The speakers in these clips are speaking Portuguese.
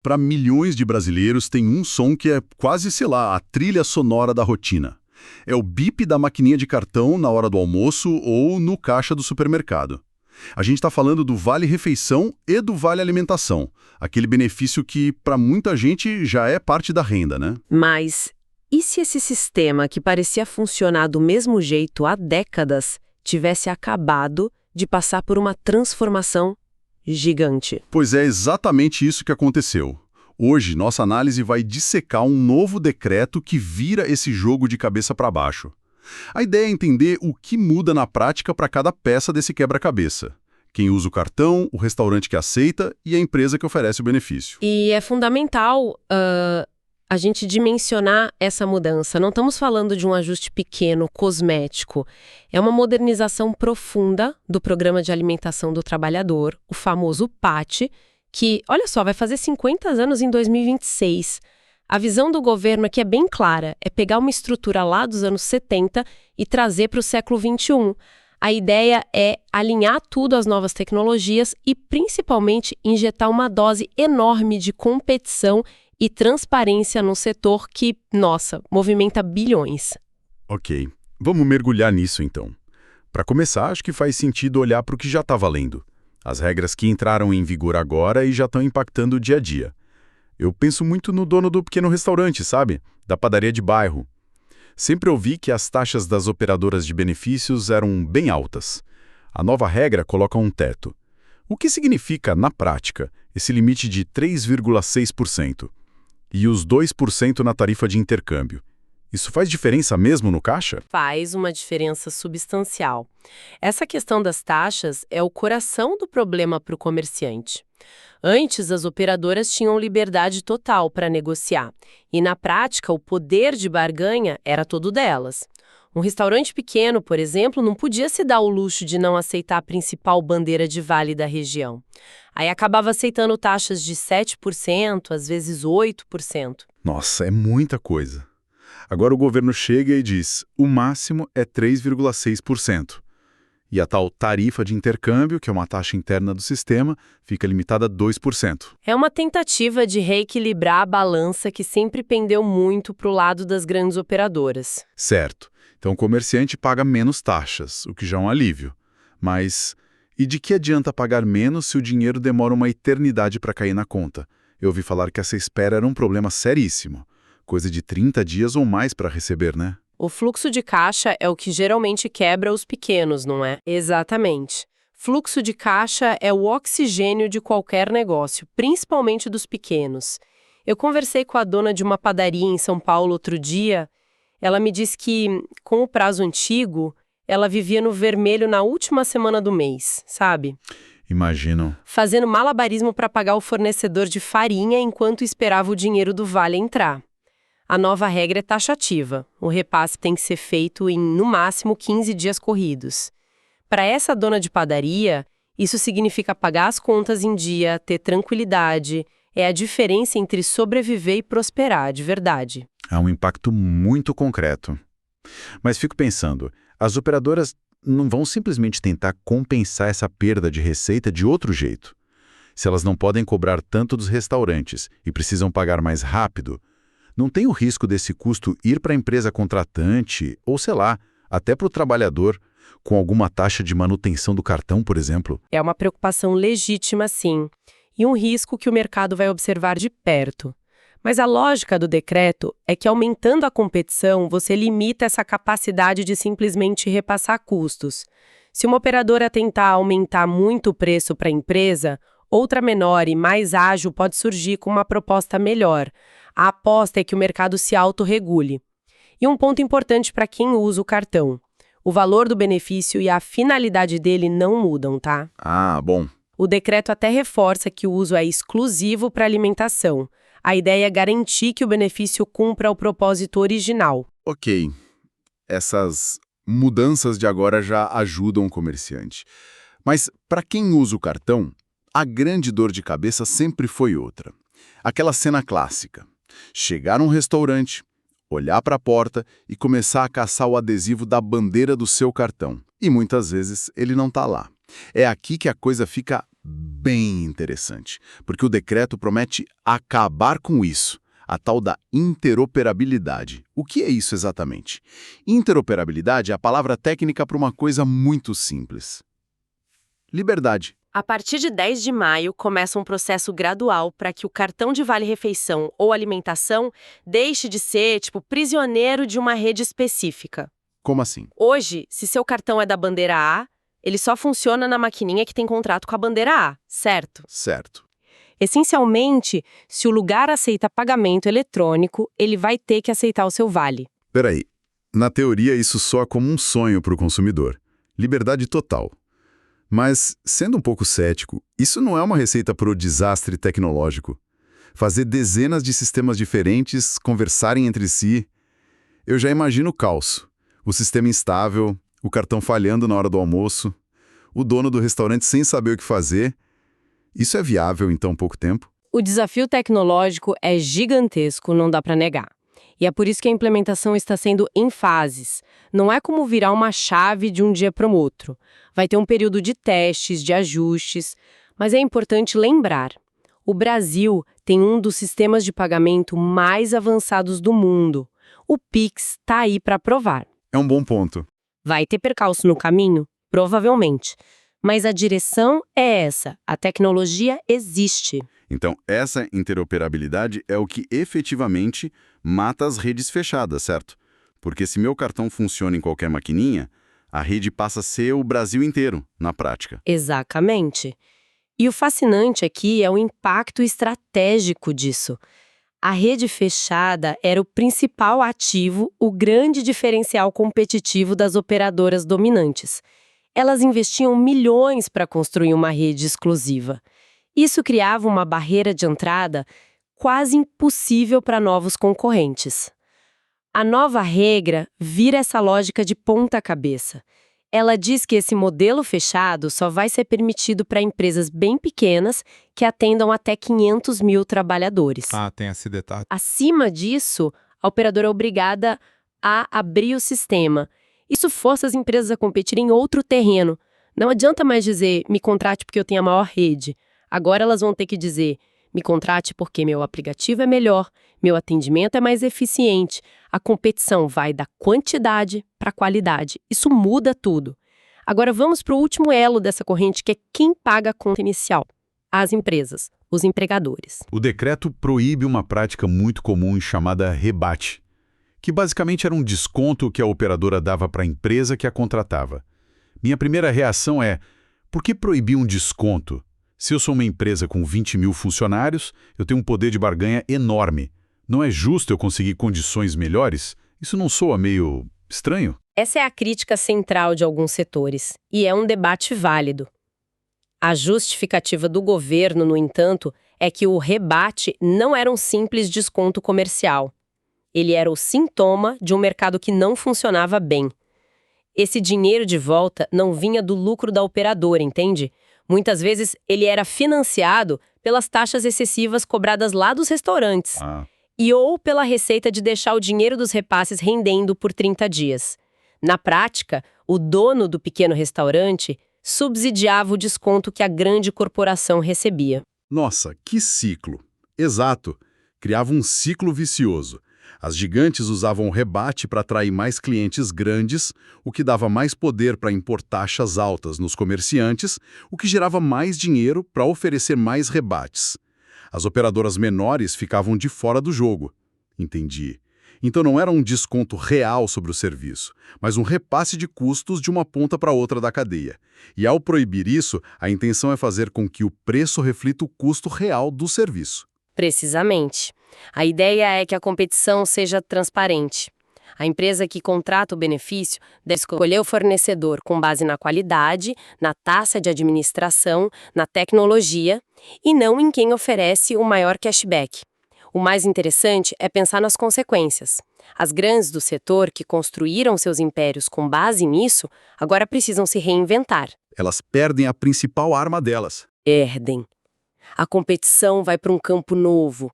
Para milhões de brasileiros tem um som que é quase, sei lá, a trilha sonora da rotina. É o bip da maquininha de cartão na hora do almoço ou no caixa do supermercado. A gente está falando do Vale Refeição e do Vale Alimentação, aquele benefício que, para muita gente, já é parte da renda, né? Mas e se esse sistema, que parecia funcionar do mesmo jeito há décadas, tivesse acabado de passar por uma transformação gigante? Pois é exatamente isso que aconteceu. Hoje, nossa análise vai dissecar um novo decreto que vira esse jogo de cabeça para baixo. A ideia é entender o que muda na prática para cada peça desse quebra-cabeça. Quem usa o cartão, o restaurante que aceita e a empresa que oferece o benefício. E é fundamental a gente dimensionar essa mudança. Não estamos falando de um ajuste pequeno, cosmético. É uma modernização profunda do Programa de Alimentação do Trabalhador, o famoso PAT, que, olha só, vai fazer 50 anos em 2026. A visão do governo aqui é bem clara, é pegar uma estrutura lá dos anos 70 e trazer para o século XXI. A ideia é alinhar tudo às novas tecnologias e, principalmente, injetar uma dose enorme de competição e transparência num setor que, nossa, movimenta bilhões. Ok, vamos mergulhar nisso então. Para começar, acho que faz sentido olhar para o que já está valendo. As regras que entraram em vigor agora e já estão impactando o dia a dia. Eu penso muito no dono do pequeno restaurante, sabe? Da padaria de bairro. Sempre ouvi que as taxas das operadoras de benefícios eram bem altas. A nova regra coloca um teto. O que significa, na prática, esse limite de 3,6%? E os 2% na tarifa de intercâmbio? Isso faz diferença mesmo no caixa? Faz uma diferença substancial. Essa questão das taxas é o coração do problema para o comerciante. Antes, as operadoras tinham liberdade total para negociar, e na prática o poder de barganha era todo delas. Um restaurante pequeno, por exemplo, não podia se dar o luxo de não aceitar a principal bandeira de vale da região. Aí acabava aceitando taxas de 7%, às vezes 8%. Nossa, é muita coisa. Agora o governo chega e diz, o máximo é 3,6%. E a tal tarifa de intercâmbio, que é uma taxa interna do sistema, fica limitada a 2%. É uma tentativa de reequilibrar a balança que sempre pendeu muito para o lado das grandes operadoras. Certo. Então o comerciante paga menos taxas, o que já é um alívio. Mas e de que adianta pagar menos se o dinheiro demora uma eternidade para cair na conta? Eu ouvi falar que essa espera era um problema seríssimo. Coisa de 30 dias ou mais para receber, né? O fluxo de caixa é o que geralmente quebra os pequenos, não é? Exatamente. Fluxo de caixa é o oxigênio de qualquer negócio, principalmente dos pequenos. Eu conversei com a dona de uma padaria em São Paulo outro dia. Ela me disse que, com o prazo antigo, ela vivia no vermelho na última semana do mês, sabe? Imagino. Fazendo malabarismo para pagar o fornecedor de farinha enquanto esperava o dinheiro do vale entrar. A nova regra é taxativa. O repasse tem que ser feito em, no máximo, 15 dias corridos. Para essa dona de padaria, isso significa pagar as contas em dia, ter tranquilidade. É a diferença entre sobreviver e prosperar, de verdade. É um impacto muito concreto. Mas fico pensando, as operadoras não vão simplesmente tentar compensar essa perda de receita de outro jeito. Se elas não podem cobrar tanto dos restaurantes e precisam pagar mais rápido, não tem o risco desse custo ir para a empresa contratante ou, sei lá, até para o trabalhador, com alguma taxa de manutenção do cartão, por exemplo? É uma preocupação legítima, sim, e um risco que o mercado vai observar de perto. Mas a lógica do decreto é que, aumentando a competição, você limita essa capacidade de simplesmente repassar custos. Se uma operadora tentar aumentar muito o preço para a empresa, outra menor e mais ágil pode surgir com uma proposta melhor. A aposta é que o mercado se autorregule. E um ponto importante para quem usa o cartão. O valor do benefício e a finalidade dele não mudam, tá? Ah, bom. O decreto até reforça que o uso é exclusivo para alimentação. A ideia é garantir que o benefício cumpra o propósito original. Ok. Essas mudanças de agora já ajudam o comerciante. Mas, para quem usa o cartão, a grande dor de cabeça sempre foi outra. Aquela cena clássica. Chegar num restaurante, olhar para a porta e começar a caçar o adesivo da bandeira do seu cartão. E muitas vezes ele não está lá. É aqui que a coisa fica bem interessante, porque o decreto promete acabar com isso, a tal da interoperabilidade. O que é isso exatamente? Interoperabilidade é a palavra técnica para uma coisa muito simples. Liberdade. A partir de 10 de maio, começa um processo gradual para que o cartão de vale-refeição ou alimentação deixe de ser, prisioneiro de uma rede específica. Como assim? Hoje, se seu cartão é da bandeira A, ele só funciona na maquininha que tem contrato com a bandeira A, certo? Certo. Essencialmente, se o lugar aceita pagamento eletrônico, ele vai ter que aceitar o seu vale. Peraí, na teoria isso soa como um sonho para o consumidor. Liberdade total. Mas, sendo um pouco cético, isso não é uma receita para o desastre tecnológico. Fazer dezenas de sistemas diferentes conversarem entre si. Eu já imagino o caos. O sistema instável, o cartão falhando na hora do almoço, o dono do restaurante sem saber o que fazer. Isso é viável em tão pouco tempo? O desafio tecnológico é gigantesco, não dá para negar. E é por isso que a implementação está sendo em fases. Não é como virar uma chave de um dia para o outro. Vai ter um período de testes, de ajustes, mas é importante lembrar. O Brasil tem um dos sistemas de pagamento mais avançados do mundo. O Pix está aí para provar. É um bom ponto. Vai ter percalço no caminho? Provavelmente. Mas a direção é essa. A tecnologia existe. Então, essa interoperabilidade é o que efetivamente mata as redes fechadas, certo? Porque se meu cartão funciona em qualquer maquininha, a rede passa a ser o Brasil inteiro, na prática. Exatamente. E o fascinante aqui é o impacto estratégico disso. A rede fechada era o principal ativo, o grande diferencial competitivo das operadoras dominantes. Elas investiam milhões para construir uma rede exclusiva. Isso criava uma barreira de entrada quase impossível para novos concorrentes. A nova regra vira essa lógica de ponta cabeça. Ela diz que esse modelo fechado só vai ser permitido para empresas bem pequenas que atendam até 500 mil trabalhadores. Tem esse detalhe. Acima disso, a operadora é obrigada a abrir o sistema. Isso força as empresas a competirem em outro terreno. Não adianta mais dizer, me contrate porque eu tenho a maior rede. Agora elas vão ter que dizer, me contrate porque meu aplicativo é melhor, meu atendimento é mais eficiente. A competição vai da quantidade para a qualidade. Isso muda tudo. Agora vamos para o último elo dessa corrente, que é quem paga a conta inicial. As empresas, os empregadores. O decreto proíbe uma prática muito comum chamada rebate, que basicamente era um desconto que a operadora dava para a empresa que a contratava. Minha primeira reação é, por que proibir um desconto? Se eu sou uma empresa com 20 mil funcionários, eu tenho um poder de barganha enorme. Não é justo eu conseguir condições melhores? Isso não soa meio estranho? Essa é a crítica central de alguns setores, e é um debate válido. A justificativa do governo, no entanto, é que o rebate não era um simples desconto comercial. Ele era o sintoma de um mercado que não funcionava bem. Esse dinheiro de volta não vinha do lucro da operadora, entende? Muitas vezes ele era financiado pelas taxas excessivas cobradas lá dos restaurantes. E ou pela receita de deixar o dinheiro dos repasses rendendo por 30 dias. Na prática, o dono do pequeno restaurante subsidiava o desconto que a grande corporação recebia. Nossa, que ciclo! Exato! Criava um ciclo vicioso. As gigantes usavam o rebate para atrair mais clientes grandes, o que dava mais poder para impor taxas altas nos comerciantes, o que gerava mais dinheiro para oferecer mais rebates. As operadoras menores ficavam de fora do jogo. Entendi. Então não era um desconto real sobre o serviço, mas um repasse de custos de uma ponta para outra da cadeia. E ao proibir isso, a intenção é fazer com que o preço reflita o custo real do serviço. Precisamente. A ideia é que a competição seja transparente. A empresa que contrata o benefício deve escolher o fornecedor com base na qualidade, na taxa de administração, na tecnologia e não em quem oferece o maior cashback. O mais interessante é pensar nas consequências. As grandes do setor que construíram seus impérios com base nisso, agora precisam se reinventar. Elas perdem a principal arma delas. Perdem. A competição vai para um campo novo.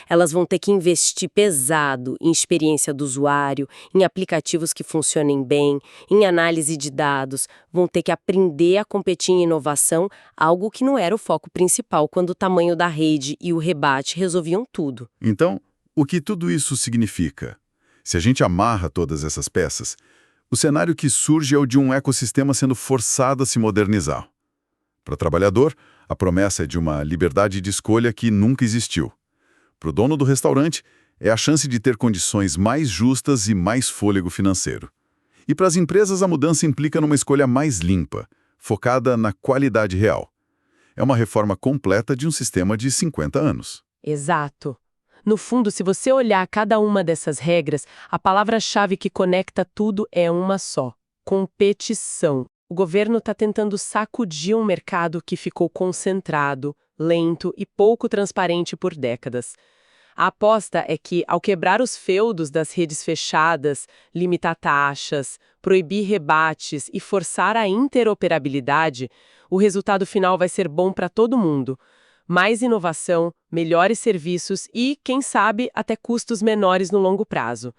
Elas vão ter que investir pesado em experiência do usuário, em aplicativos que funcionem bem, em análise de dados, vão ter que aprender a competir em inovação, algo que não era o foco principal quando o tamanho da rede e o rebate resolviam tudo. Então, o que tudo isso significa? Se a gente amarra todas essas peças, o cenário que surge é o de um ecossistema sendo forçado a se modernizar. Para o trabalhador, a promessa é de uma liberdade de escolha que nunca existiu. Para o dono do restaurante, é a chance de ter condições mais justas e mais fôlego financeiro. E para as empresas, a mudança implica numa escolha mais limpa, focada na qualidade real. É uma reforma completa de um sistema de 50 anos. Exato. No fundo, se você olhar cada uma dessas regras, a palavra-chave que conecta tudo é uma só: competição. O governo está tentando sacudir um mercado que ficou concentrado, lento e pouco transparente por décadas. A aposta é que, ao quebrar os feudos das redes fechadas, limitar taxas, proibir rebates e forçar a interoperabilidade, o resultado final vai ser bom para todo mundo. Mais inovação, melhores serviços e, quem sabe, até custos menores no longo prazo.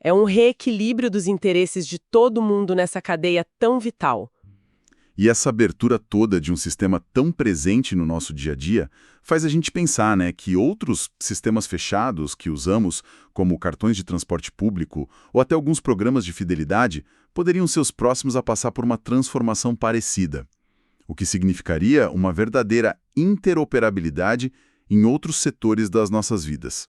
É um reequilíbrio dos interesses de todo mundo nessa cadeia tão vital. E essa abertura toda de um sistema tão presente no nosso dia a dia faz a gente pensar, que outros sistemas fechados que usamos, como cartões de transporte público ou até alguns programas de fidelidade, poderiam ser os próximos a passar por uma transformação parecida, o que significaria uma verdadeira interoperabilidade em outros setores das nossas vidas.